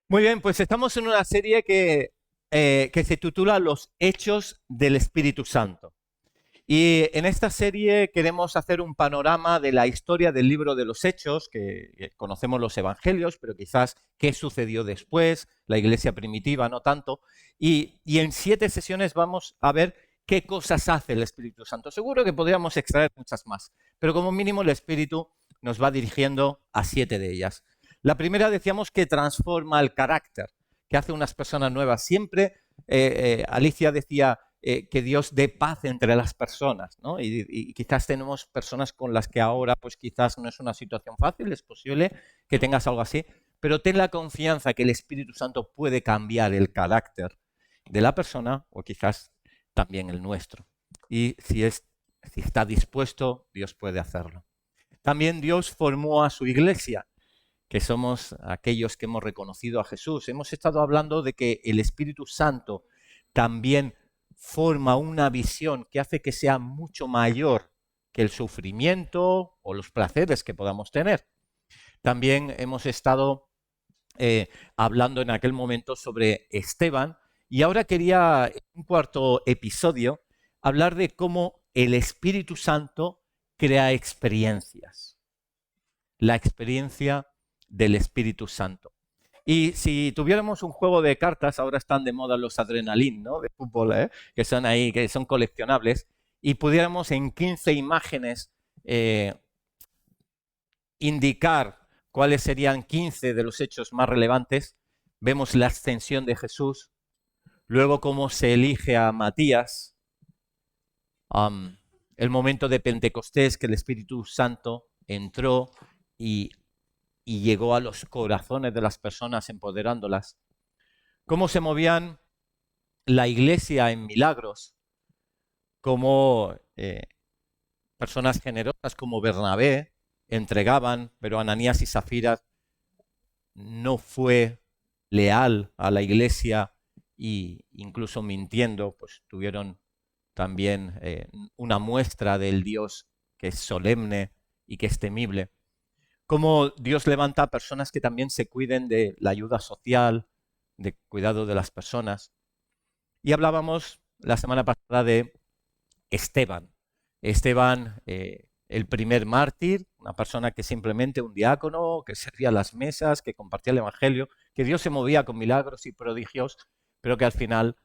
Muy bien, pues estamos en una serie que se titula Los Hechos del Espíritu Santo. Y en esta serie queremos hacer un panorama de la historia del libro de los Hechos, que conocemos los evangelios, pero quizás qué sucedió después, la iglesia primitiva, no tanto. Y en 7 sesiones vamos a ver qué cosas hace el Espíritu Santo. Seguro que podríamos extraer muchas más, pero como mínimo el Espíritu nos va dirigiendo a 7 de ellas. La primera decíamos que transforma el carácter, que hace unas personas nuevas. Siempre Alicia decía que Dios dé paz entre las personas, ¿no? Y quizás tenemos personas con las que ahora pues quizás no es una situación fácil, es posible que tengas algo así, pero ten la confianza que el Espíritu Santo puede cambiar el carácter de la persona o quizás también el nuestro. Y si está dispuesto, Dios puede hacerlo. También Dios formó a su iglesia, que somos aquellos que hemos reconocido a Jesús. Hemos estado hablando de que el Espíritu Santo también forma una visión que hace que sea mucho mayor que el sufrimiento o los placeres que podamos tener. También hemos estado hablando en aquel momento sobre Esteban y ahora quería, en un cuarto episodio, hablar de cómo el Espíritu Santo crea experiencias. La experiencia del Espíritu Santo. Y si tuviéramos un juego de cartas, ahora están de moda los adrenalín, ¿no? De fútbol, que son ahí, que son coleccionables, y pudiéramos en 15 imágenes eh, indicar cuáles serían 15 de los hechos más relevantes, vemos la ascensión de Jesús, luego cómo se elige a Matías, um, el momento de Pentecostés, que el Espíritu Santo entró y y llegó a los corazones de las personas empoderándolas. Cómo se movían la iglesia en milagros, cómo personas generosas como Bernabé entregaban, pero Ananías y Zafira no fue leal a la iglesia e incluso mintiendo, pues tuvieron también una muestra del Dios que es solemne y que es temible. Cómo Dios levanta a personas que también se cuiden de la ayuda social, de cuidado de las personas. Y hablábamos la semana pasada de Esteban. Esteban, el primer mártir, una persona que simplemente un diácono, que servía las mesas, que compartía el Evangelio, que Dios se movía con milagros y prodigios, pero que al final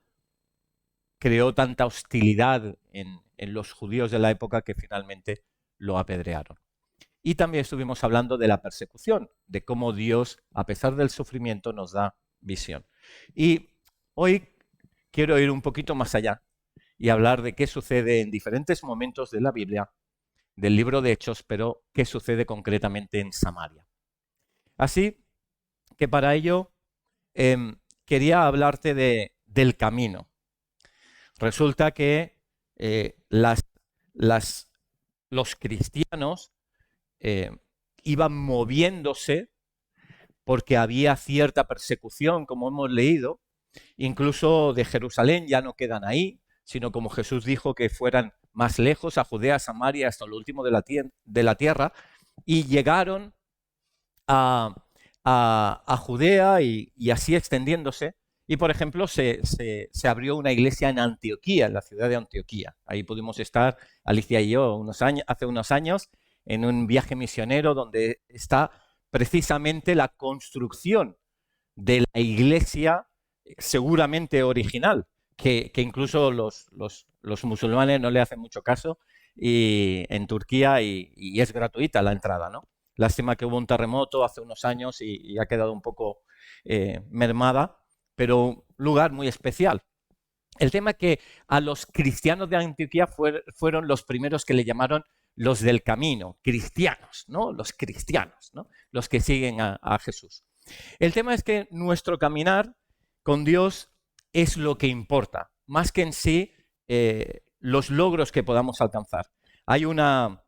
creó tanta hostilidad en los judíos de la época que finalmente lo apedrearon. Y también estuvimos hablando de la persecución, de cómo Dios, a pesar del sufrimiento, nos da visión. Y hoy quiero ir un poquito más allá y hablar de qué sucede en diferentes momentos de la Biblia, del libro de Hechos, pero qué sucede concretamente en Samaria. Así que para ello quería hablarte del camino. Resulta que las, los cristianos eh, iban moviéndose porque había cierta persecución, como hemos leído, incluso de Jerusalén ya no quedan ahí, sino como Jesús dijo que fueran más lejos, a Judea, a Samaria, hasta lo último de la tierra, y llegaron a, a Judea y así extendiéndose. Y, por ejemplo, se abrió una iglesia en Antioquía, en la ciudad de Antioquía. Ahí pudimos estar, Alicia y yo, hace unos años, en un viaje misionero donde está precisamente la construcción de la iglesia seguramente original, que incluso los musulmanes no le hacen mucho caso y, en Turquía y es gratuita la entrada, ¿no? Lástima que hubo un terremoto hace unos años y ha quedado un poco mermada, pero un lugar muy especial. El tema es que a los cristianos de Antioquía fueron los primeros que le llamaron los del camino, cristianos, ¿no? Los cristianos, ¿no? Los que siguen a Jesús. El tema es que nuestro caminar con Dios es lo que importa, más que en sí los logros que podamos alcanzar. Hay, un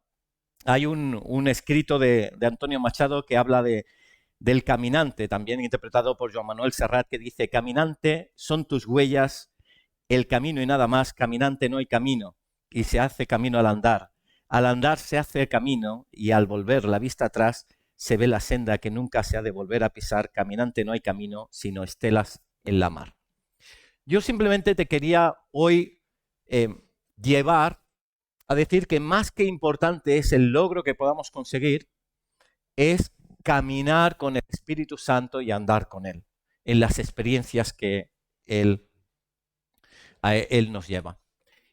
escrito de Antonio Machado que habla del caminante, también interpretado por Joan Manuel Serrat, que dice: caminante son tus huellas, el camino y nada más, caminante no hay camino, y se hace camino al andar se hace camino, y al volver la vista atrás se ve la senda que nunca se ha de volver a pisar, caminante no hay camino, sino estelas en la mar. Yo simplemente te quería hoy llevar a decir que más que importante es el logro que podamos conseguir, es caminar con el Espíritu Santo y andar con Él, en las experiencias que Él nos lleva.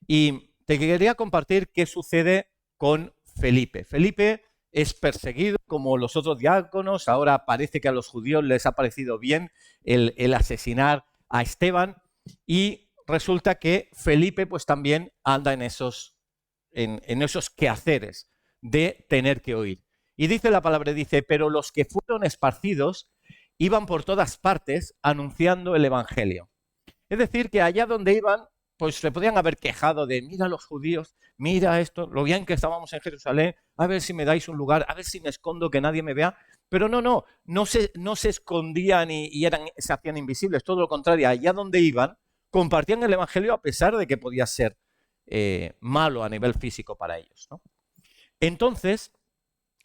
Y te quería compartir qué sucede con Felipe. Felipe es perseguido como los otros diáconos. Ahora parece que a los judíos les ha parecido bien el asesinar a Esteban. Y resulta que Felipe pues también anda en esos quehaceres de tener que oír. Y dice la palabra, dice, pero los que fueron esparcidos iban por todas partes anunciando el evangelio. Es decir, que allá donde iban, pues se podían haber quejado de, mira los judíos, mira esto, lo bien que estábamos en Jerusalén, a ver si me dais un lugar, a ver si me escondo, que nadie me vea. Pero no se escondían y se hacían invisibles, todo lo contrario, allá donde iban, compartían el evangelio a pesar de que podía ser malo a nivel físico para ellos, ¿no? Entonces,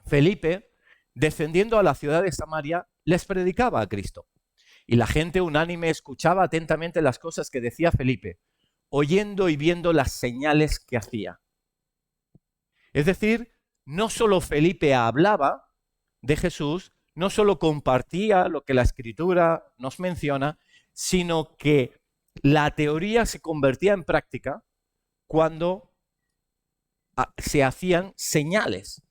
Felipe, descendiendo a la ciudad de Samaria, les predicaba a Cristo. Y la gente unánime escuchaba atentamente las cosas que decía Felipe, oyendo y viendo las señales que hacía. Es decir, no solo Felipe hablaba de Jesús, no solo compartía lo que la Escritura nos menciona, sino que la teoría se convertía en práctica cuando se hacían señales.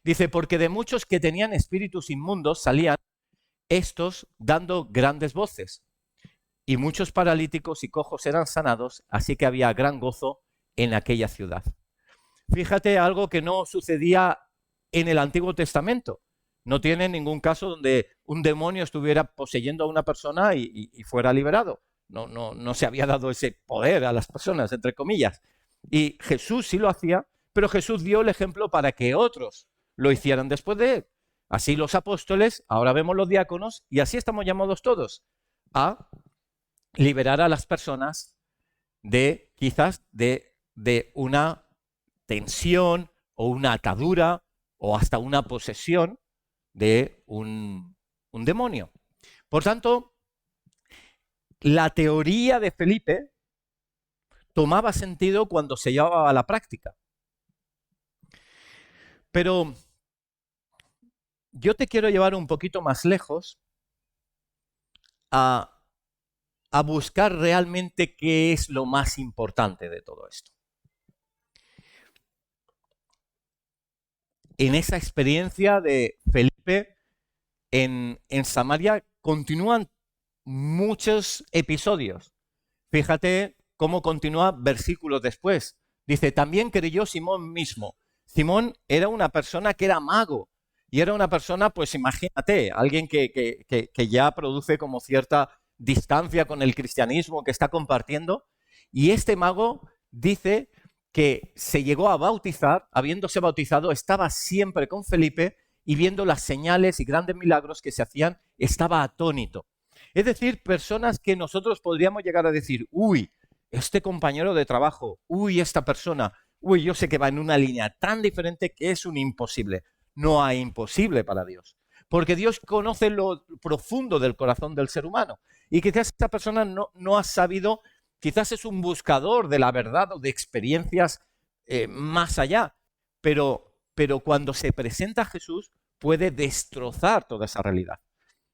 Dice, porque de muchos que tenían espíritus inmundos salían estos dando grandes voces, y muchos paralíticos y cojos eran sanados, así que había gran gozo en aquella ciudad. Fíjate algo que no sucedía en el Antiguo Testamento. No tiene ningún caso donde un demonio estuviera poseyendo a una persona y fuera liberado. No se había dado ese poder a las personas, entre comillas. Y Jesús sí lo hacía, pero Jesús dio el ejemplo para que otros lo hicieran después de él. Así los apóstoles, ahora vemos los diáconos, y así estamos llamados todos a liberar a las personas de quizás de una tensión o una atadura o hasta una posesión de un demonio. Por tanto, la teoría de Felipe tomaba sentido cuando se llevaba a la práctica. Pero yo te quiero llevar un poquito más lejos a buscar realmente qué es lo más importante de todo esto. En esa experiencia de Felipe en Samaria continúan muchos episodios. Fíjate cómo continúa versículos después. Dice, también creyó Simón mismo. Simón era una persona que era mago. Y era una persona, pues imagínate, alguien que ya produce como cierta distancia con el cristianismo que está compartiendo. Y este mago dice que se llegó a bautizar, habiéndose bautizado, estaba siempre con Felipe y viendo las señales y grandes milagros que se hacían, estaba atónito. Es decir, personas que nosotros podríamos llegar a decir, uy, este compañero de trabajo, uy, esta persona, uy, yo sé que va en una línea tan diferente que es un imposible. No hay imposible para Dios, porque Dios conoce lo profundo del corazón del ser humano. Y quizás esta persona no ha sabido, quizás es un buscador de la verdad o de experiencias más allá, pero cuando se presenta a Jesús puede destrozar toda esa realidad.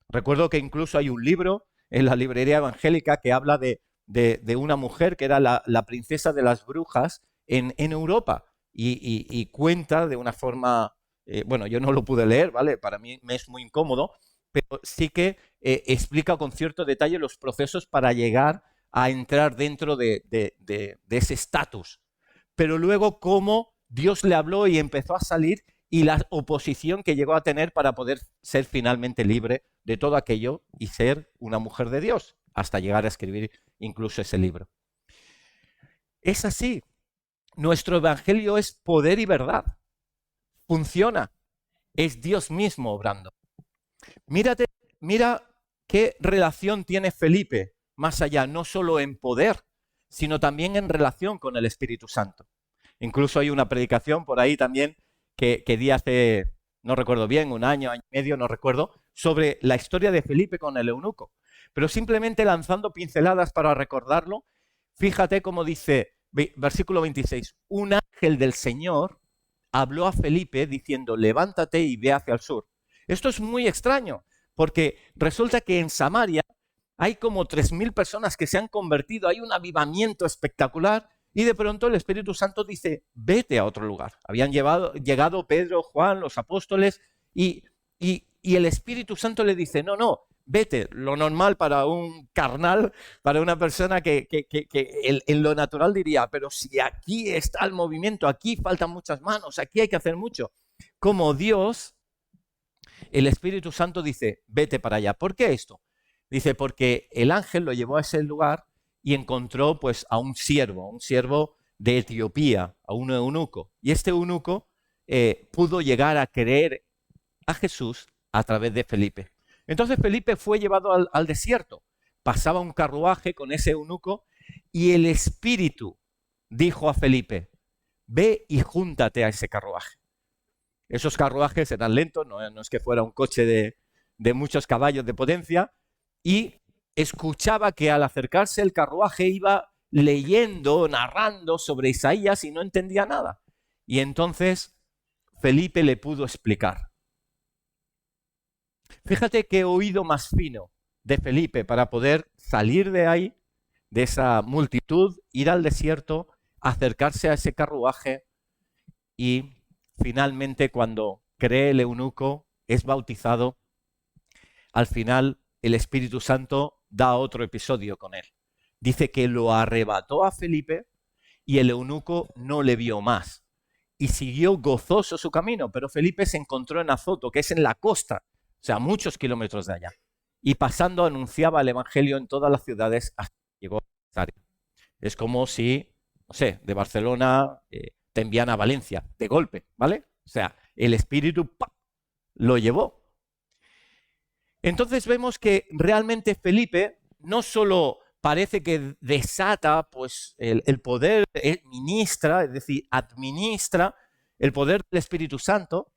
Recuerdo que incluso hay un libro en la librería evangélica que habla de una mujer que era la princesa de las brujas en Europa y cuenta de una forma, bueno, yo no lo pude leer, ¿vale? Para mí me es muy incómodo, pero sí que explica con cierto detalle los procesos para llegar a entrar dentro de ese estatus. Pero luego cómo Dios le habló y empezó a salir y la oposición que llegó a tener para poder ser finalmente libre de todo aquello y ser una mujer de Dios, hasta llegar a escribir incluso ese libro. Es así. Nuestro evangelio es poder y verdad. Funciona. Es Dios mismo obrando. Mira qué relación tiene Felipe más allá, no solo en poder, sino también en relación con el Espíritu Santo. Incluso hay una predicación por ahí también que di hace no recuerdo bien, un año, año y medio, no recuerdo, sobre la historia de Felipe con el eunuco. Pero simplemente lanzando pinceladas para recordarlo, fíjate cómo dice, versículo 26, un ángel del Señor habló a Felipe diciendo, levántate y ve hacia el sur. Esto es muy extraño, porque resulta que en Samaria hay como 3.000 personas que se han convertido, hay un avivamiento espectacular, y de pronto el Espíritu Santo dice, vete a otro lugar. Habían llegado Pedro, Juan, los apóstoles, y el Espíritu Santo le dice, no, vete, lo normal para un carnal, para una persona que en lo natural diría, pero si aquí está el movimiento, aquí faltan muchas manos, aquí hay que hacer mucho. Como Dios, el Espíritu Santo dice, vete para allá. ¿Por qué esto? Dice, porque el ángel lo llevó a ese lugar y encontró pues a un siervo de Etiopía, a un eunuco. Y este eunuco pudo llegar a creer a Jesús a través de Felipe. Entonces Felipe fue llevado al desierto. Pasaba un carruaje con ese eunuco y el Espíritu dijo a Felipe, ve y júntate a ese carruaje. Esos carruajes eran lentos, no es que fuera un coche de muchos caballos de potencia, y escuchaba que al acercarse el carruaje iba leyendo, narrando sobre Isaías y no entendía nada. Y entonces Felipe le pudo explicar. Fíjate qué oído más fino de Felipe para poder salir de ahí, de esa multitud, ir al desierto, acercarse a ese carruaje y finalmente cuando cree el eunuco, es bautizado, al final el Espíritu Santo da otro episodio con él. Dice que lo arrebató a Felipe y el eunuco no le vio más y siguió gozoso su camino, pero Felipe se encontró en Azoto, que es en la costa, o sea, muchos kilómetros de allá, y pasando anunciaba el evangelio en todas las ciudades hasta que llegó a Cesarea. Es como si, no sé, de Barcelona te envían a Valencia de golpe, ¿vale? O sea, el Espíritu ¡pam!, lo llevó. Entonces vemos que realmente Felipe no solo parece que desata pues, el poder, ministra, es decir, administra el poder del Espíritu Santo,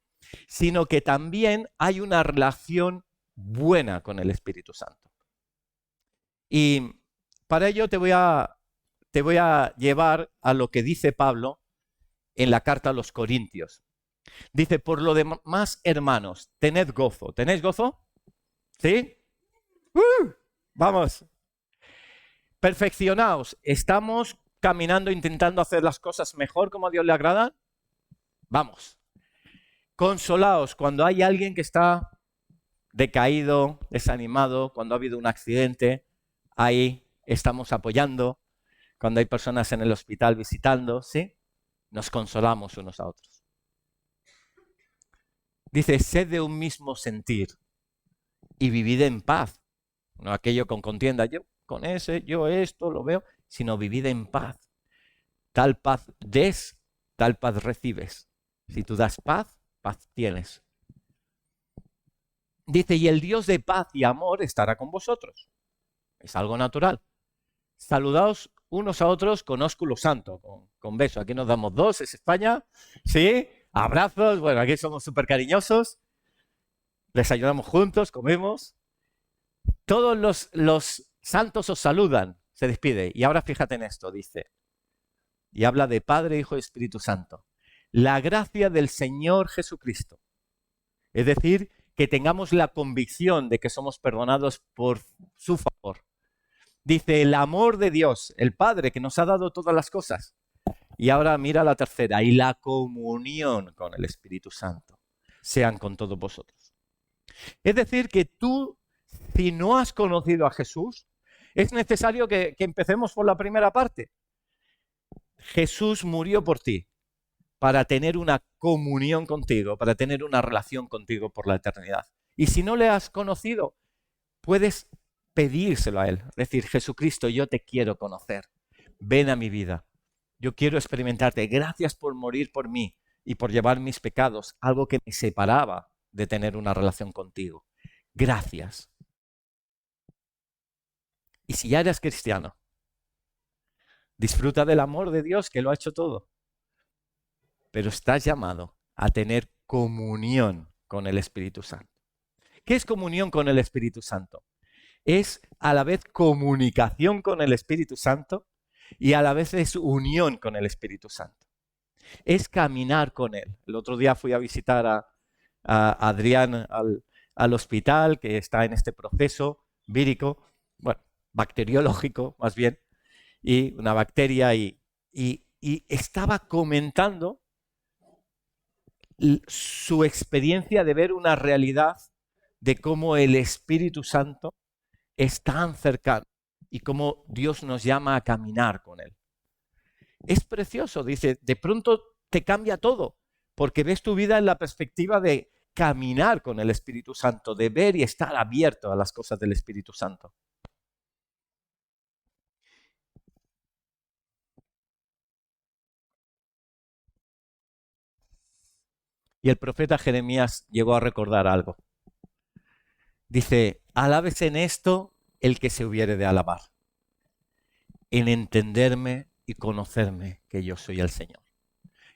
sino que también hay una relación buena con el Espíritu Santo. Y para ello te voy a llevar a lo que dice Pablo en la carta a los Corintios. Dice, por lo demás, hermanos, tened gozo. ¿Tenéis gozo? ¿Sí? Vamos. Perfeccionaos. ¿Estamos caminando intentando hacer las cosas mejor como a Dios le agrada? Vamos. Consolaos cuando hay alguien que está decaído, desanimado, cuando ha habido un accidente, ahí estamos apoyando. Cuando hay personas en el hospital visitando, ¿sí? Nos consolamos unos a otros. Dice, sed de un mismo sentir y vivid en paz. No aquello con contienda, yo con ese, yo esto lo veo, sino vivid en paz. Tal paz des, tal paz recibes. Si tú das paz, paz tienes. Dice, y el Dios de paz y amor estará con vosotros. Es algo natural. Saludaos unos a otros con ósculo santo, con beso. Aquí nos damos dos, es España. ¿Sí? Abrazos, bueno, aquí somos súper cariñosos. Desayunamos juntos, comemos. Todos los santos os saludan, se despide. Y ahora fíjate en esto, dice. Y habla de Padre, Hijo y Espíritu Santo. La gracia del Señor Jesucristo. Es decir, que tengamos la convicción de que somos perdonados por su favor. Dice, el amor de Dios, el Padre, que nos ha dado todas las cosas. Y ahora mira la tercera, y la comunión con el Espíritu Santo sean con todos vosotros. Es decir, que tú, si no has conocido a Jesús, es necesario que empecemos por la primera parte. Jesús murió por ti para tener una comunión contigo, para tener una relación contigo por la eternidad. Y si no le has conocido, puedes pedírselo a Él. Decir, Jesucristo, yo te quiero conocer. Ven a mi vida. Yo quiero experimentarte. Gracias por morir por mí y por llevar mis pecados, algo que me separaba de tener una relación contigo. Gracias. Y si ya eres cristiano, disfruta del amor de Dios que lo ha hecho todo. Pero estás llamado a tener comunión con el Espíritu Santo. ¿Qué es comunión con el Espíritu Santo? Es a la vez comunicación con el Espíritu Santo y a la vez es unión con el Espíritu Santo. Es caminar con Él. El otro día fui a visitar a Adrián al hospital, que está en este proceso vírico, bueno, bacteriológico más bien, y una bacteria, y estaba comentando su experiencia de ver una realidad de cómo el Espíritu Santo es tan cercano y cómo Dios nos llama a caminar con Él. Es precioso, dice, de pronto te cambia todo, porque ves tu vida en la perspectiva de caminar con el Espíritu Santo, de ver y estar abierto a las cosas del Espíritu Santo. Y el profeta Jeremías llegó a recordar algo. Dice, alábese en esto el que se hubiere de alabar, en entenderme y conocerme que yo soy el Señor,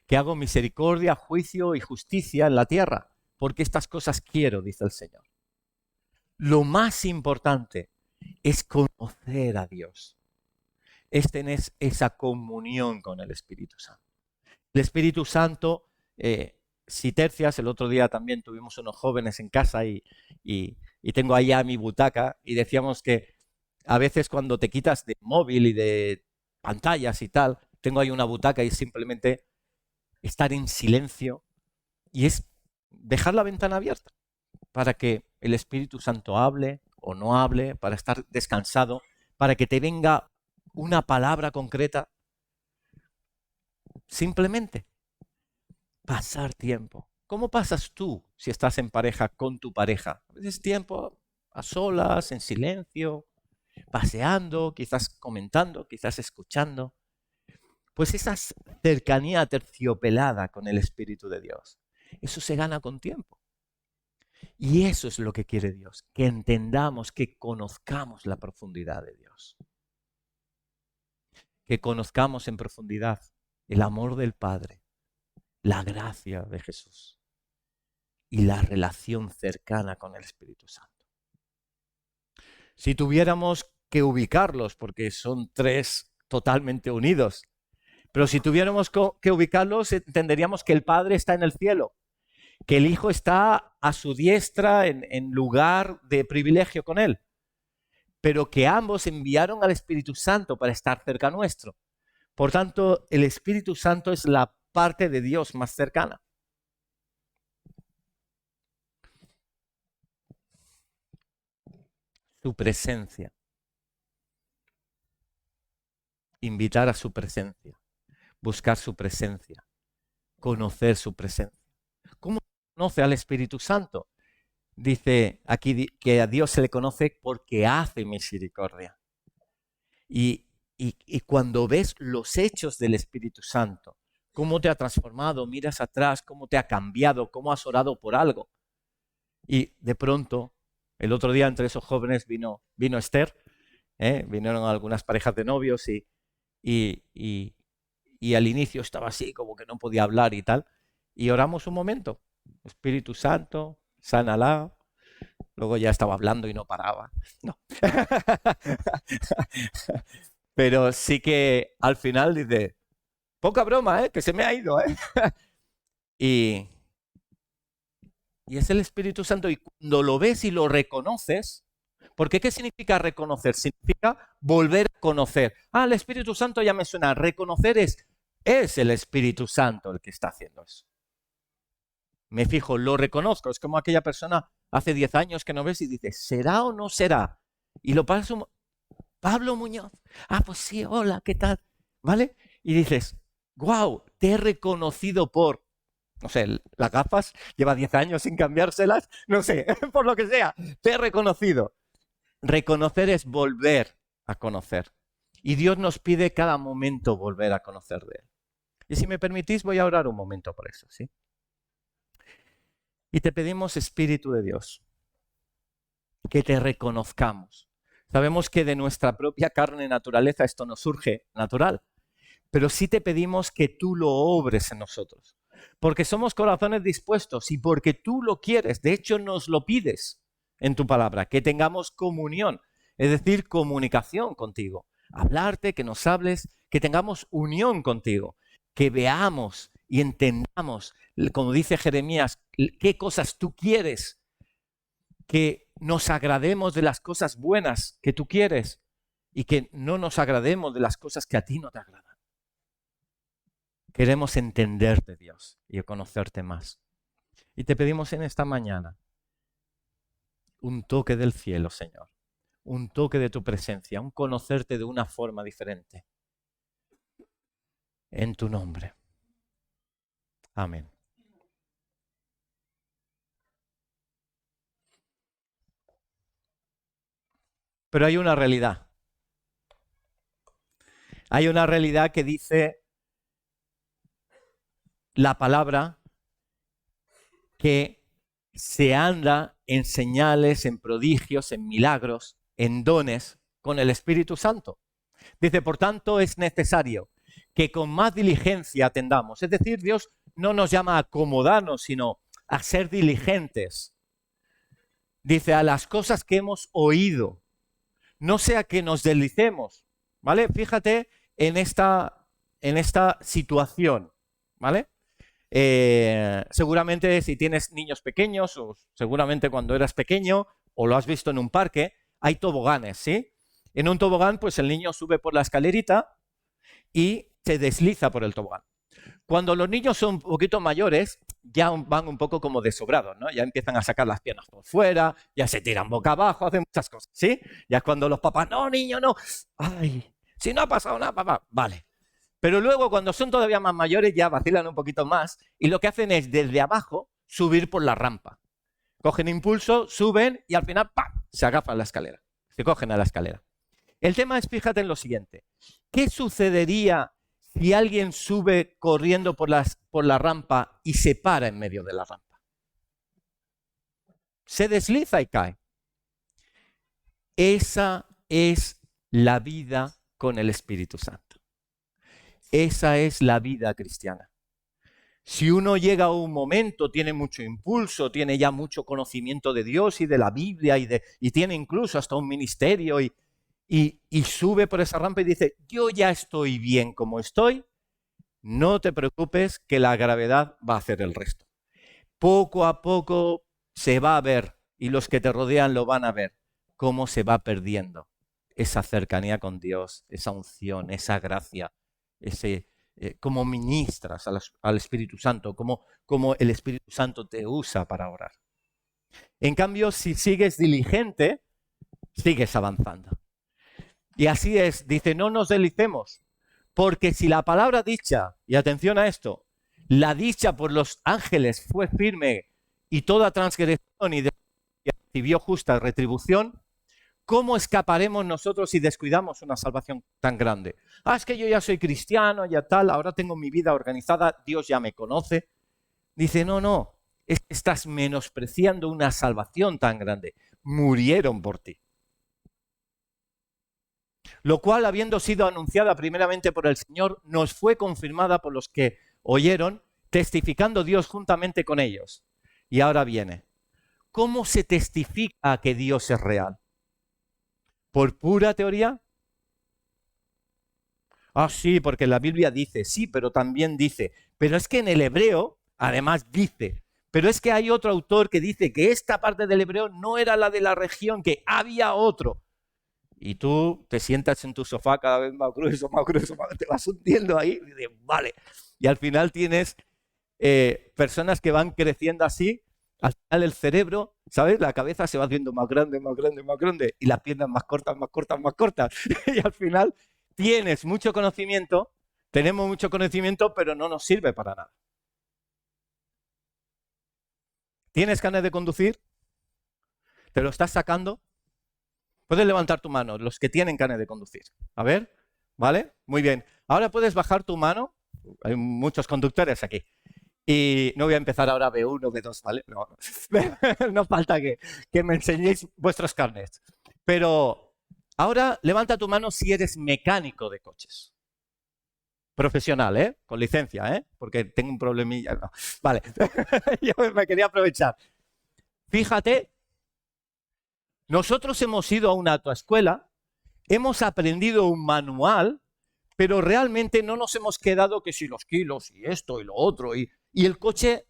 que hago misericordia, juicio y justicia en la tierra, porque estas cosas quiero, dice el Señor. Lo más importante es conocer a Dios, es tener esa comunión con el Espíritu Santo. El Espíritu Santo, si tercias, el otro día también tuvimos unos jóvenes en casa y tengo allá mi butaca y decíamos que a veces cuando te quitas de móvil y de pantallas y tal, tengo ahí una butaca y simplemente estar en silencio y es dejar la ventana abierta para que el Espíritu Santo hable o no hable, para estar descansado, para que te venga una palabra concreta. Simplemente pasar tiempo. ¿Cómo pasas tú si estás en pareja con tu pareja? A veces tiempo a solas, en silencio, paseando, quizás comentando, quizás escuchando. Pues esa cercanía terciopelada con el Espíritu de Dios, eso se gana con tiempo. Y eso es lo que quiere Dios, que entendamos, que conozcamos la profundidad de Dios. Que conozcamos en profundidad el amor del Padre, la gracia de Jesús y la relación cercana con el Espíritu Santo. Si tuviéramos que ubicarlos, porque son tres totalmente unidos, pero si tuviéramos que ubicarlos, entenderíamos que el Padre está en el cielo, que el Hijo está a su diestra en lugar de privilegio con Él, pero que ambos enviaron al Espíritu Santo para estar cerca nuestro. Por tanto, el Espíritu Santo es la parte de Dios más cercana. Su presencia. Invitar a su presencia. Buscar su presencia. Conocer su presencia. ¿Cómo conoce al Espíritu Santo? Dice aquí que a Dios se le conoce porque hace misericordia. Y cuando ves los hechos del Espíritu Santo, cómo te ha transformado, miras atrás, cómo te ha cambiado, cómo has orado por algo. Y de pronto, el otro día entre esos jóvenes vino Esther, vinieron algunas parejas de novios y al inicio estaba así, como que no podía hablar y tal. Y oramos un momento. Espíritu Santo, sánala. Luego ya estaba hablando y no paraba. No. Pero sí que al final dice, poca broma, que se me ha ido. Y es el Espíritu Santo. Y cuando lo ves y lo reconoces, porque ¿qué significa reconocer? Significa volver a conocer. El Espíritu Santo ya me suena. Reconocer es el Espíritu Santo el que está haciendo eso. Me fijo, lo reconozco. Es como aquella persona hace 10 años que no ves y dices, ¿será o no será? Y lo pasas Pablo Muñoz. Pues sí, hola, ¿qué tal? ¿Vale? Y dices, wow, te he reconocido por, no sé, las gafas, lleva 10 años sin cambiárselas, no sé, por lo que sea, te he reconocido. Reconocer es volver a conocer. Y Dios nos pide cada momento volver a conocer de Él. Y si me permitís, voy a orar un momento por eso, ¿sí? Y te pedimos, Espíritu de Dios, que te reconozcamos. Sabemos que de nuestra propia carne y naturaleza esto nos surge natural, pero sí te pedimos que tú lo obres en nosotros. porque somos corazones dispuestos y porque tú lo quieres. De hecho, nos lo pides en tu palabra, que tengamos comunión, es decir, comunicación contigo. Hablarte, que nos hables, que tengamos unión contigo, que veamos y entendamos, como dice Jeremías, qué cosas tú quieres, que nos agrademos de las cosas buenas que tú quieres y que no nos agrademos de las cosas que a ti no te agradan. Queremos entenderte, Dios, y conocerte más. Y te pedimos en esta mañana un toque del cielo, Señor, un toque de tu presencia, un conocerte de una forma diferente. En tu nombre. Amén. Pero hay una realidad. Hay una realidad que dice la palabra que se anda en señales, en prodigios, en milagros, en dones con el Espíritu Santo. Dice, por tanto, es necesario que con más diligencia atendamos. Es decir, Dios no nos llama a acomodarnos, sino a ser diligentes. Dice, a las cosas que hemos oído, no sea que nos deslicemos, ¿vale? Fíjate en esta situación, ¿vale? Seguramente si tienes niños pequeños, o seguramente cuando eras pequeño, o lo has visto en un parque, hay toboganes, ¿sí? En un tobogán, pues el niño sube por la escalerita y se desliza por el tobogán. Cuando los niños son un poquito mayores, ya van un poco como desobrados, ¿no? Ya empiezan a sacar las piernas por fuera, ya se tiran boca abajo, hacen muchas cosas, ¿sí? Ya es cuando los papás, no, niño, no. Ay, si no ha pasado nada, papá, vale. Pero luego, cuando son todavía más mayores, ya vacilan un poquito más y lo que hacen es, desde abajo, subir por la rampa. Cogen impulso, suben y al final, ¡pam!, se agafan la escalera. Se cogen a la escalera. El tema es, fíjate en lo siguiente. ¿Qué sucedería si alguien sube corriendo por la rampa y se para en medio de la rampa? Se desliza y cae. Esa es la vida con el Espíritu Santo. Esa es la vida cristiana. Si uno llega a un momento, tiene mucho impulso, tiene ya mucho conocimiento de Dios y de la Biblia y tiene incluso hasta un ministerio y sube por esa rampa y dice, yo ya estoy bien como estoy, no te preocupes que la gravedad va a hacer el resto. Poco a poco se va a ver, y los que te rodean lo van a ver, cómo se va perdiendo esa cercanía con Dios, esa unción, esa gracia, cómo ministras al Espíritu Santo, cómo el Espíritu Santo te usa para orar. En cambio, si sigues diligente, sigues avanzando. Y así es, dice, no nos deslicemos, porque si la palabra dicha, y atención a esto, la dicha por los ángeles fue firme y toda transgresión y recibió justa retribución, ¿cómo escaparemos nosotros si descuidamos una salvación tan grande? Ah, es que yo ya soy cristiano, ya tal, ahora tengo mi vida organizada, Dios ya me conoce. Dice, no, estás menospreciando una salvación tan grande. Murieron por ti. Lo cual, habiendo sido anunciada primeramente por el Señor, nos fue confirmada por los que oyeron, testificando Dios juntamente con ellos. Y ahora viene. ¿Cómo se testifica que Dios es real? ¿Por pura teoría? Ah, sí, porque la Biblia dice, sí, pero también dice. Pero es que en el hebreo, además dice. Pero es que hay otro autor que dice que esta parte del hebreo no era la de la región, que había otro. Y tú te sientas en tu sofá cada vez más grueso, te vas hundiendo ahí, y dices, vale. Y al final tienes personas que van creciendo así, al final el cerebro, ¿sabes? La cabeza se va haciendo más grande, más grande, más grande, y las piernas más cortas, más cortas, más cortas. Y al final tienes mucho conocimiento, tenemos mucho conocimiento, pero no nos sirve para nada. ¿Tienes carnet de conducir? ¿Te lo estás sacando? Puedes levantar tu mano, los que tienen carnet de conducir. A ver, ¿vale? Muy bien. Ahora puedes bajar tu mano. Hay muchos conductores aquí. Y no voy a empezar ahora B1, B2, ¿vale? No falta que me enseñéis vuestros carnets. Pero ahora levanta tu mano si eres mecánico de coches. profesional, ¿eh? Con licencia, ¿eh? Porque tengo un problemilla. No. Vale, yo me quería aprovechar. Fíjate, nosotros hemos ido a una autoescuela, hemos aprendido un manual, pero realmente no nos hemos quedado que si los kilos y esto y lo otro y el coche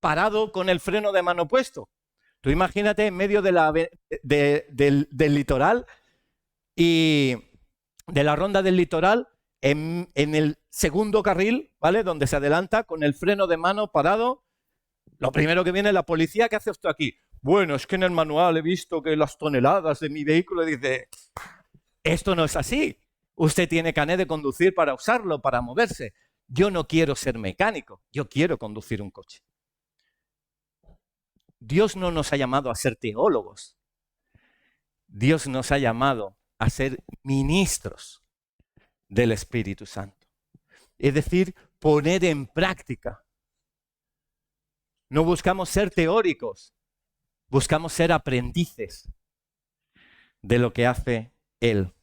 parado con el freno de mano puesto. Tú imagínate en medio del litoral y de la ronda del litoral en el segundo carril, ¿vale? Donde se adelanta con el freno de mano parado. Lo primero que viene es la policía. ¿Qué hace usted aquí? Bueno, es que en el manual he visto que las toneladas de mi vehículo, dice, esto no es así. Usted tiene carnet de conducir para usarlo, para moverse. Yo no quiero ser mecánico, yo quiero conducir un coche. Dios no nos ha llamado a ser teólogos. Dios nos ha llamado a ser ministros del Espíritu Santo. Es decir, poner en práctica. No buscamos ser teóricos, buscamos ser aprendices de lo que hace Él.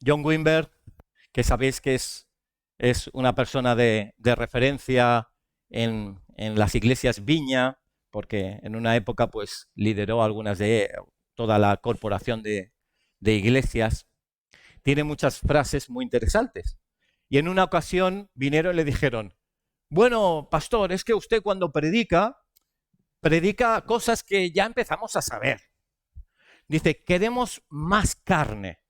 John Wimber, que sabéis que es una persona de referencia en las iglesias Viña, porque en una época pues lideró algunas de toda la corporación de iglesias. Tiene muchas frases muy interesantes. Y en una ocasión vinieron y le dijeron, bueno, pastor, es que usted cuando predica cosas que ya empezamos a saber. Dice, queremos más carne.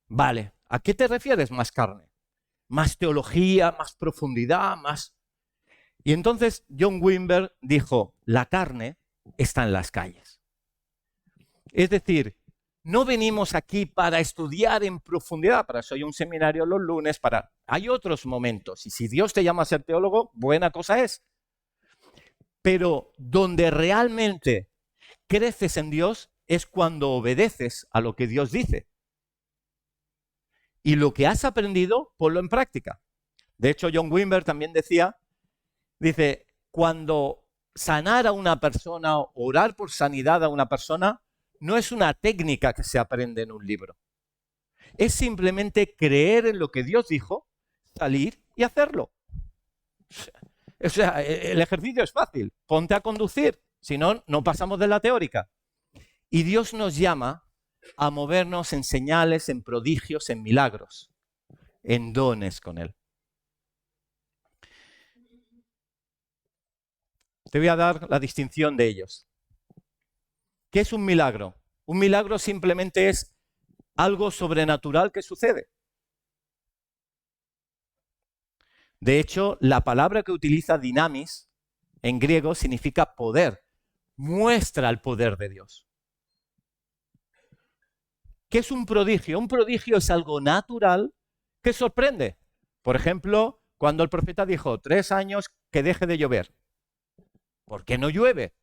Vale, ¿a qué te refieres más carne? Más teología, más profundidad, más... Y entonces John Wimber dijo, la carne está en las calles. Es decir, no venimos aquí para estudiar en profundidad, para eso hay un seminario los lunes, hay otros momentos. Y si Dios te llama a ser teólogo, buena cosa es. Pero donde realmente creces en Dios es cuando obedeces a lo que Dios dice. Y lo que has aprendido, ponlo en práctica. De hecho, John Wimber también dice, cuando sanar a una persona, orar por sanidad a una persona, no es una técnica que se aprende en un libro. Es simplemente creer en lo que Dios dijo, salir y hacerlo. O sea, el ejercicio es fácil. Ponte a conducir, si no, no pasamos de la teórica. Y Dios nos llama a movernos en señales, en prodigios, en milagros, en dones con Él. Te voy a dar la distinción de ellos. ¿Qué es un milagro? Un milagro simplemente es algo sobrenatural que sucede. De hecho, la palabra que utiliza dinamis en griego significa poder. Muestra el poder de Dios. ¿Qué es un prodigio? Un prodigio es algo natural que sorprende. Por ejemplo, cuando el profeta dijo 3 años que deje de llover. ¿Por qué no llueve?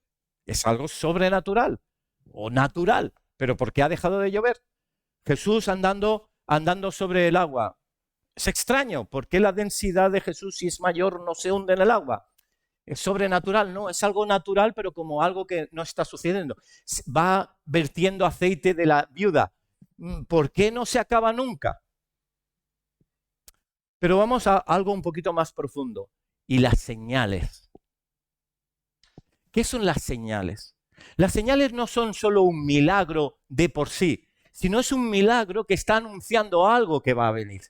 Es algo sobrenatural o natural. ¿Pero por qué ha dejado de llover? Jesús andando sobre el agua. Es extraño. ¿Por qué la densidad de Jesús, si es mayor, no se hunde en el agua? Es sobrenatural, no, es algo natural, pero como algo que no está sucediendo. Va vertiendo aceite de la viuda. ¿Por qué no se acaba nunca? Pero vamos a algo un poquito más profundo. Y las señales. ¿Qué son las señales? Las señales no son solo un milagro de por sí, sino es un milagro que está anunciando algo que va a venir.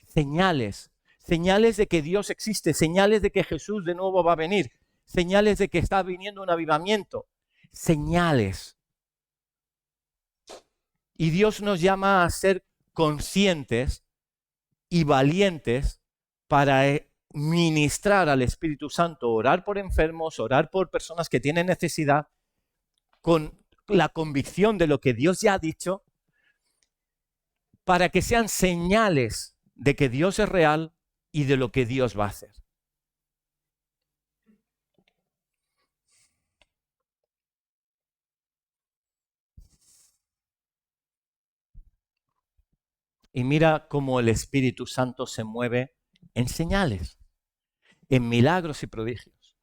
Señales. Señales de que Dios existe, señales de que Jesús de nuevo va a venir, señales de que está viniendo un avivamiento. Señales. Y Dios nos llama a ser conscientes y valientes para ministrar al Espíritu Santo, orar por enfermos, orar por personas que tienen necesidad, con la convicción de lo que Dios ya ha dicho, para que sean señales de que Dios es real y de lo que Dios va a hacer. Y mira cómo el Espíritu Santo se mueve en señales, en milagros y prodigios,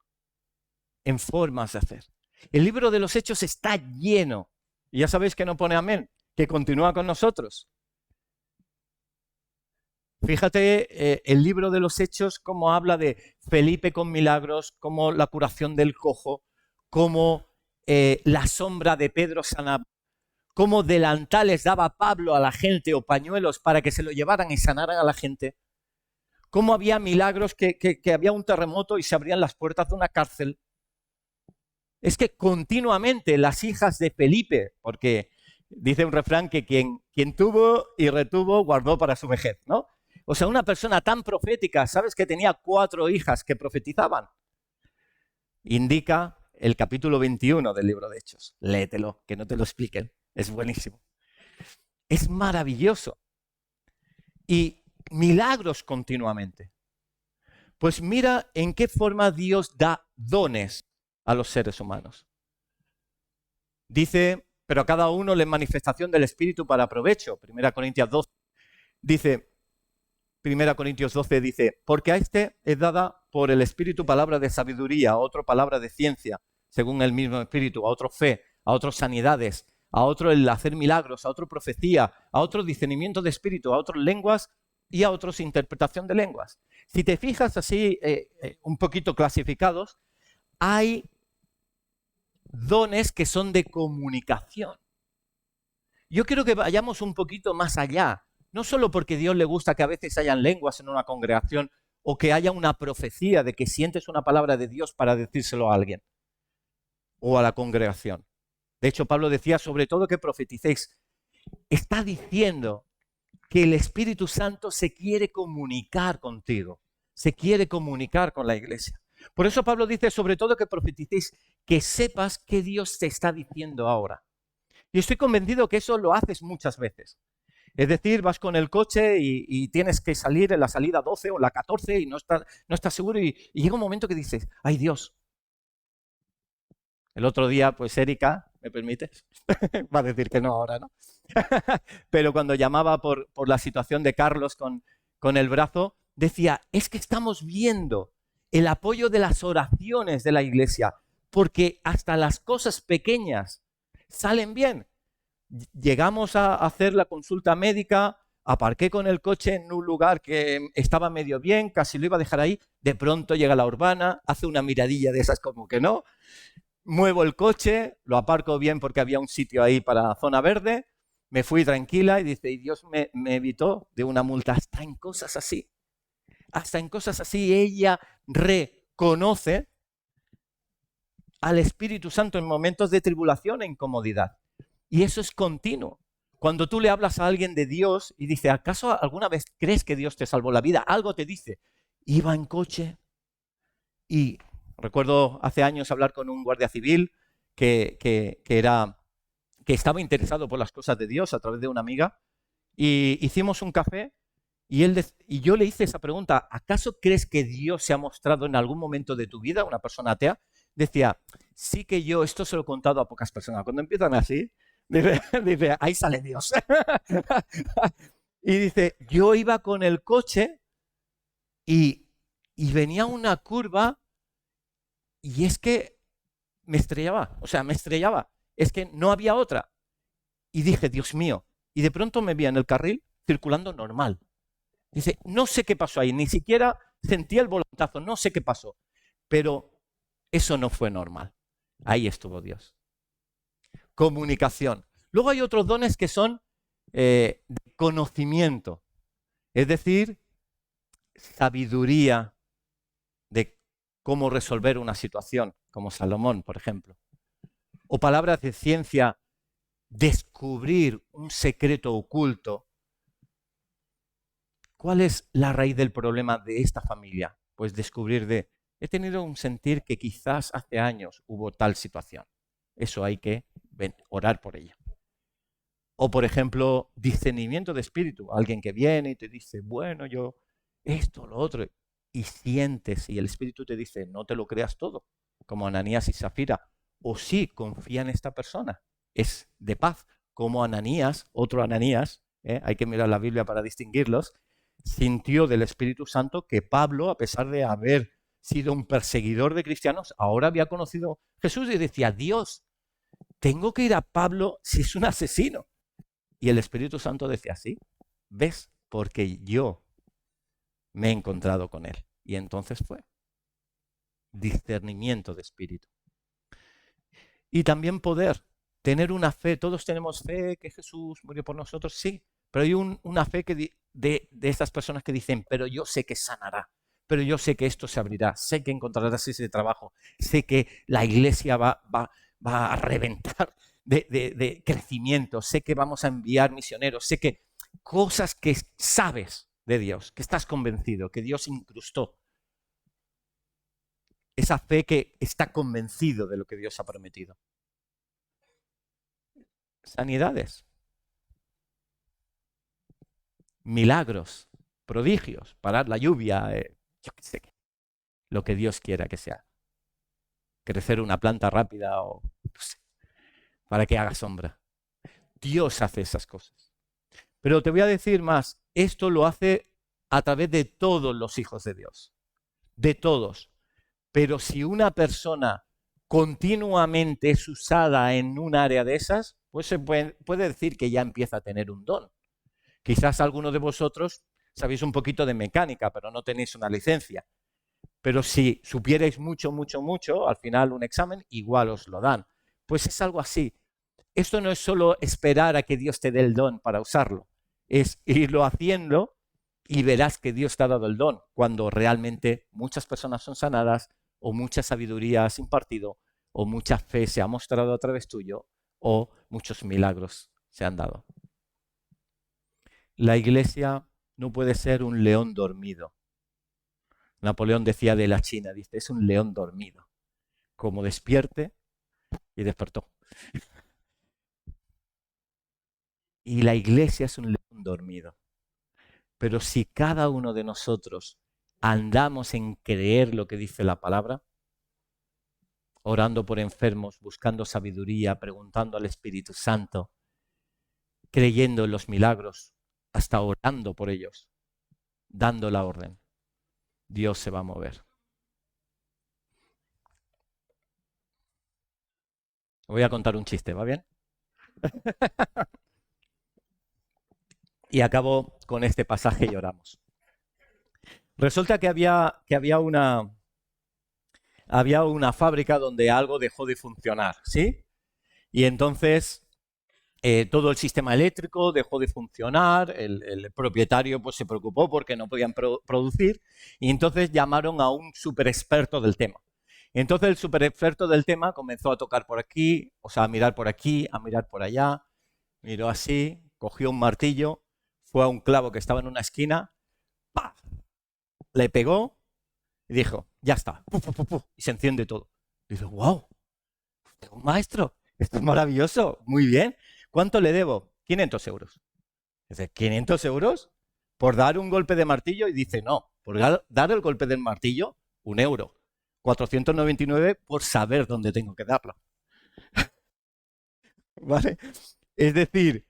en formas de hacer. El libro de los Hechos está lleno, y ya sabéis que no pone amén, que continúa con nosotros. Fíjate el libro de los Hechos, cómo habla de Felipe con milagros, como la curación del cojo, como la sombra de Pedro sanaba, cómo delantales daba Pablo a la gente o pañuelos para que se lo llevaran y sanaran a la gente, cómo había milagros que había un terremoto y se abrían las puertas de una cárcel. Es que continuamente las hijas de Felipe, porque dice un refrán que quien tuvo y retuvo guardó para su vejez, ¿no? O sea, una persona tan profética, ¿sabes que tenía 4 hijas que profetizaban? Indica el capítulo 21 del libro de Hechos. Léetelo, que no te lo expliquen. Es buenísimo. Es maravilloso. Y milagros continuamente. Pues mira en qué forma Dios da dones a los seres humanos. Dice, pero a cada uno la manifestación del Espíritu para provecho. 1 Corintios 12. Dice, 1 Corintios 12 dice, porque a este es dada por el Espíritu palabra de sabiduría, a otro palabra de ciencia, según el mismo Espíritu, a otro fe, a otro sanidades, a otro el hacer milagros, a otro profecía, a otro discernimiento de espíritu, a otros lenguas y a otros interpretación de lenguas. Si te fijas así, un poquito clasificados, hay dones que son de comunicación. Yo quiero que vayamos un poquito más allá. No solo porque a Dios le gusta que a veces hayan lenguas en una congregación o que haya una profecía de que sientes una palabra de Dios para decírselo a alguien o a la congregación. De hecho, Pablo decía sobre todo que profeticéis. Está diciendo que el Espíritu Santo se quiere comunicar contigo, se quiere comunicar con la iglesia. Por eso Pablo dice sobre todo que profeticéis, que sepas qué Dios te está diciendo ahora. Y estoy convencido que eso lo haces muchas veces. Es decir, vas con el coche y tienes que salir en la salida 12 o la 14 y no estás seguro y llega un momento que dices, ¡ay Dios! El otro día, pues Erika, ¿me permites? Va a decir que no ahora, ¿no? Pero cuando llamaba por la situación de Carlos con el brazo, decía, es que estamos viendo el apoyo de las oraciones de la iglesia, porque hasta las cosas pequeñas salen bien. Llegamos a hacer la consulta médica, aparqué con el coche en un lugar que estaba medio bien, casi lo iba a dejar ahí, de pronto llega la urbana, hace una miradilla de esas como que no, muevo el coche, lo aparco bien porque había un sitio ahí para zona verde, me fui tranquila y dice, y Dios me evitó de una multa. Hasta en cosas así ella reconoce al Espíritu Santo en momentos de tribulación e incomodidad. Y eso es continuo. Cuando tú le hablas a alguien de Dios y dice, ¿acaso alguna vez crees que Dios te salvó la vida? Algo te dice. Iba en coche y recuerdo hace años hablar con un guardia civil que estaba interesado por las cosas de Dios a través de una amiga y hicimos un café y yo le hice esa pregunta, ¿acaso crees que Dios se ha mostrado en algún momento de tu vida, una persona atea? Decía, sí que yo, esto se lo he contado a pocas personas. Cuando empiezan así, dice ahí sale Dios. Y dice, yo iba con el coche y venía una curva y es que me estrellaba. Es que no había otra. Y dije, Dios mío. Y de pronto me vi en el carril circulando normal. Dice, no sé qué pasó ahí, ni siquiera sentí el volantazo, no sé qué pasó. Pero eso no fue normal. Ahí estuvo Dios. Comunicación. Luego hay otros dones que son de conocimiento. Es decir, sabiduría de cómo resolver una situación, como Salomón, por ejemplo. O palabras de ciencia, descubrir un secreto oculto. ¿Cuál es la raíz del problema de esta familia? Pues descubrir he tenido un sentir que quizás hace años hubo tal situación. Eso hay que orar por ella. O, por ejemplo, discernimiento de espíritu. Alguien que viene y te dice, bueno, yo esto, lo otro, y sientes, y el espíritu te dice, no te lo creas todo, como Ananías y Zafira. O sí, confía en esta persona, es de paz, como Ananías, otro Ananías, hay que mirar la Biblia para distinguirlos, sintió del Espíritu Santo que Pablo, a pesar de haber sido un perseguidor de cristianos, ahora había conocido a Jesús y decía, Dios, tengo que ir a Pablo si es un asesino. Y el Espíritu Santo decía, sí, ¿ves? Porque yo me he encontrado con él. Y entonces fue discernimiento de espíritu. Y también poder tener una fe. Todos tenemos fe que Jesús murió por nosotros, sí, pero hay una fe de estas personas que dicen, pero yo sé que sanará, pero yo sé que esto se abrirá, sé que encontrarás ese trabajo, sé que la iglesia va a reventar de crecimiento, sé que vamos a enviar misioneros, sé que cosas que sabes de Dios, que estás convencido, que Dios incrustó. Esa fe que está convencido de lo que Dios ha prometido. Sanidades. Milagros, prodigios, parar la lluvia, yo qué sé, lo que Dios quiera que sea. Crecer una planta rápida o no sé, para que haga sombra. Dios hace esas cosas. Pero te voy a decir más, esto lo hace a través de todos los hijos de Dios, de todos. Pero si una persona continuamente es usada en un área de esas, pues se puede decir que ya empieza a tener un don. Quizás algunos de vosotros sabéis un poquito de mecánica, pero no tenéis una licencia. Pero si supierais mucho, mucho, mucho, al final un examen igual os lo dan. Pues es algo así. Esto no es solo esperar a que Dios te dé el don para usarlo, es irlo haciendo y verás que Dios te ha dado el don, cuando realmente muchas personas son sanadas, o mucha sabiduría has impartido, o mucha fe se ha mostrado a través tuyo, o muchos milagros se han dado. La iglesia no puede ser un león dormido. Napoleón decía de la China, dice, es un león dormido. Como despierte, y despertó. Y la iglesia es un león dormido. Pero si cada uno de nosotros andamos en creer lo que dice la palabra, orando por enfermos, buscando sabiduría, preguntando al Espíritu Santo, creyendo en los milagros, hasta orando por ellos, dando la orden, Dios se va a mover. Voy a contar un chiste, ¿va bien? Y acabo con este pasaje y oramos. Resulta que había una fábrica donde algo dejó de funcionar, ¿sí? Y entonces todo el sistema eléctrico dejó de funcionar, el propietario pues, se preocupó porque no podían producir, y entonces llamaron a un súper experto del tema. Entonces el súper experto del tema comenzó a tocar por aquí, o sea, a mirar por aquí, a mirar por allá, miró así, cogió un martillo, fue a un clavo que estaba en una esquina, ¡paf!, le pegó y dijo, ya está, ¡puf, puf, puf!, y se enciende todo. Y dice, wow, tengo un maestro, esto es maravilloso, muy bien. ¿Cuánto le debo? 500 euros. Dice, ¿500 euros? ¿Por dar un golpe de martillo? Y dice, no, por dar el golpe del martillo, 1 euro. 499 por saber dónde tengo que darlo. ¿Vale? Es decir,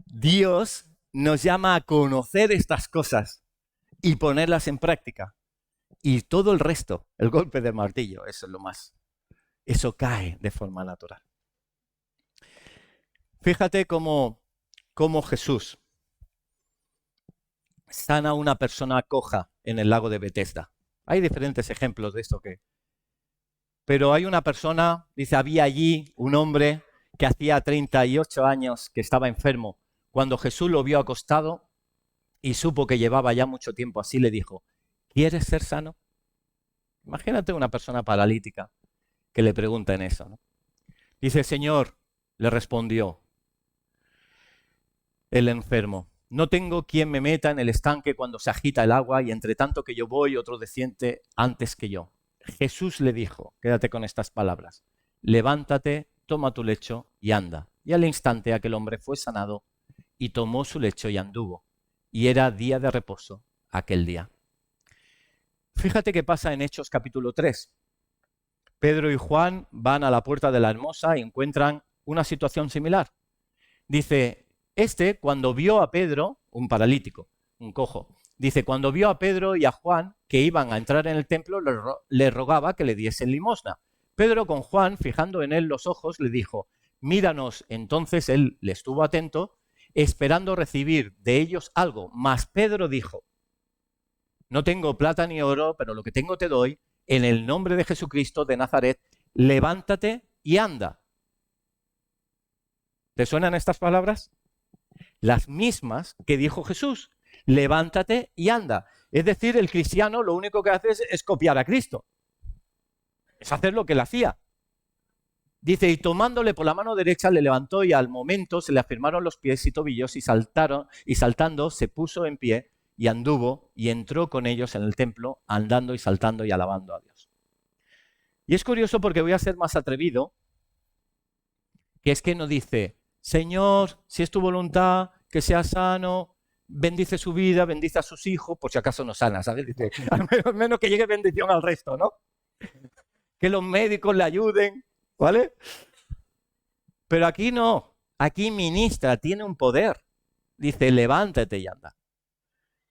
Dios nos llama a conocer estas cosas y ponerlas en práctica. Y todo el resto, el golpe del martillo, eso es lo más. Eso cae de forma natural. Fíjate cómo Jesús sana a una persona coja en el lago de Bethesda. Hay diferentes ejemplos de esto Pero hay una persona, dice, había allí un hombre que hacía 38 años que estaba enfermo. Cuando Jesús lo vio acostado y supo que llevaba ya mucho tiempo así, le dijo, ¿quieres ser sano? Imagínate una persona paralítica que le pregunta en eso, ¿no? Dice, Señor, le respondió el enfermo, no tengo quien me meta en el estanque cuando se agita el agua y entre tanto que yo voy, otro desciende antes que yo. Jesús le dijo, quédate con estas palabras, levántate, toma tu lecho y anda. Y al instante aquel hombre fue sanado y tomó su lecho y anduvo. Y era día de reposo aquel día. Fíjate qué pasa en Hechos capítulo 3. Pedro y Juan van a la puerta de la Hermosa y encuentran una situación similar. Dice, cuando vio a Pedro, un paralítico, un cojo, dice, cuando vio a Pedro y a Juan que iban a entrar en el templo, le rogaba que le diesen limosna. Pedro con Juan, fijando en él los ojos, le dijo, míranos. Entonces él le estuvo atento, esperando recibir de ellos algo. Mas Pedro dijo, no tengo plata ni oro, pero lo que tengo te doy, en el nombre de Jesucristo de Nazaret, levántate y anda. ¿Te suenan estas palabras? Las mismas que dijo Jesús, levántate y anda. Es decir, el cristiano lo único que hace es copiar a Cristo. Es hacer lo que él hacía. Dice, y tomándole por la mano derecha le levantó y al momento se le afirmaron los pies y tobillos y saltando se puso en pie y anduvo y entró con ellos en el templo andando y saltando y alabando a Dios. Y es curioso porque voy a ser más atrevido, que es que no dice, Señor, si es tu voluntad, que sea sano, bendice su vida, bendice a sus hijos, por si acaso no sana, ¿sabes? Dice, al menos que llegue bendición al resto, ¿no? Que los médicos le ayuden, ¿vale? Pero aquí no, aquí ministra, tiene un poder. Dice, levántate y anda.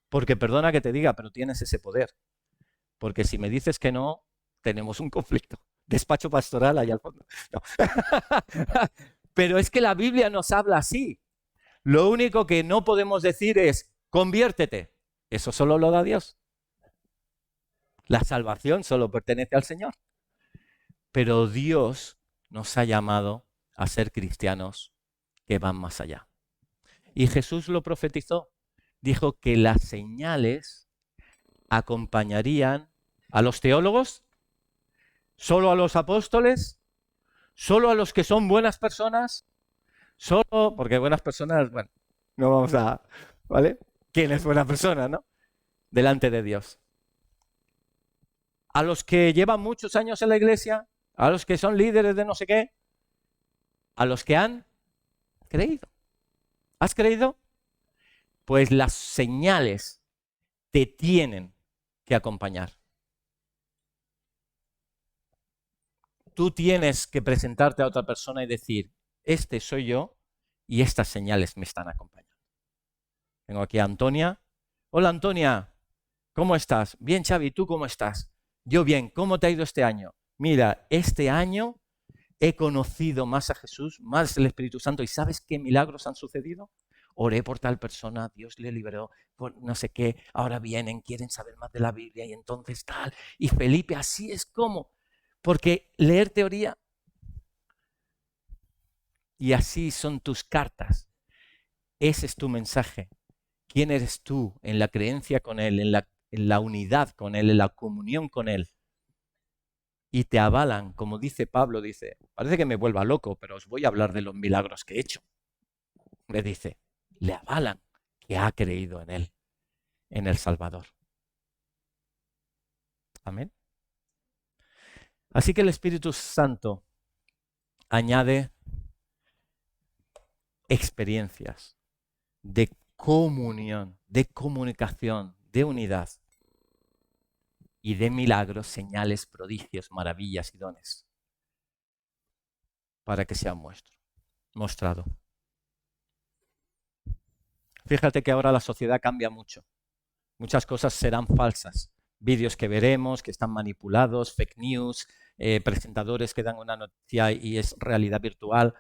Porque perdona que te diga, pero tienes ese poder. Porque si me dices que no, tenemos un conflicto. Despacho pastoral ahí al fondo. No. Pero es que la Biblia nos habla así. Lo único que no podemos decir es, conviértete. Eso solo lo da Dios. La salvación solo pertenece al Señor. Pero Dios nos ha llamado a ser cristianos que van más allá. Y Jesús lo profetizó. Dijo que las señales acompañarían a los teólogos, solo a los apóstoles, solo a los que son buenas personas, solo, porque buenas personas, bueno, no vamos a, ¿vale? ¿Quién es buena persona, no? Delante de Dios. A los que llevan muchos años en la iglesia, a los que son líderes de no sé qué, a los que han creído. ¿Has creído? Pues las señales te tienen que acompañar. Tú tienes que presentarte a otra persona y decir, este soy yo y estas señales me están acompañando. Tengo aquí a Antonia. Hola Antonia, ¿cómo estás? Bien Xavi, ¿tú cómo estás? Yo bien, ¿cómo te ha ido este año? Mira, este año he conocido más a Jesús, más el Espíritu Santo y ¿sabes qué milagros han sucedido? Oré por tal persona, Dios le liberó, por no sé qué, ahora vienen, quieren saber más de la Biblia y entonces tal. Y Felipe, así es como, porque leer teoría y así son tus cartas. Ese es tu mensaje. ¿Quién eres tú en la creencia con Él, en la unidad con Él, en la comunión con Él? Y te avalan, como dice Pablo, dice, parece que me vuelva loco, pero os voy a hablar de los milagros que he hecho. Le dice, le avalan que ha creído en Él, en el Salvador. Amén. Así que el Espíritu Santo añade experiencias de comunión, de comunicación, de unidad y de milagros, señales, prodigios, maravillas y dones para que sea mostrado. Fíjate que ahora la sociedad cambia mucho. Muchas cosas serán falsas. Vídeos que veremos, que están manipulados, fake news, presentadores que dan una noticia y es realidad virtual.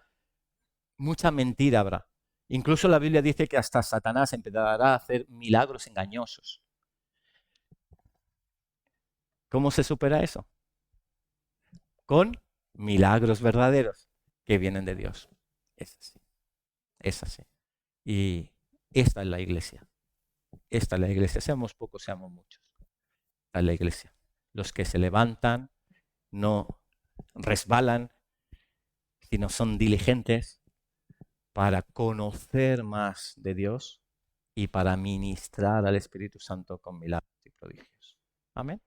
Mucha mentira habrá. Incluso la Biblia dice que hasta Satanás empezará a hacer milagros engañosos. ¿Cómo se supera eso? Con milagros verdaderos que vienen de Dios. Es así. Es así. Y esta es la iglesia. Esta es la iglesia. Seamos pocos, seamos muchos. Esta es la iglesia. Los que se levantan, no resbalan, sino son diligentes para conocer más de Dios y para ministrar al Espíritu Santo con milagros y prodigios. Amén.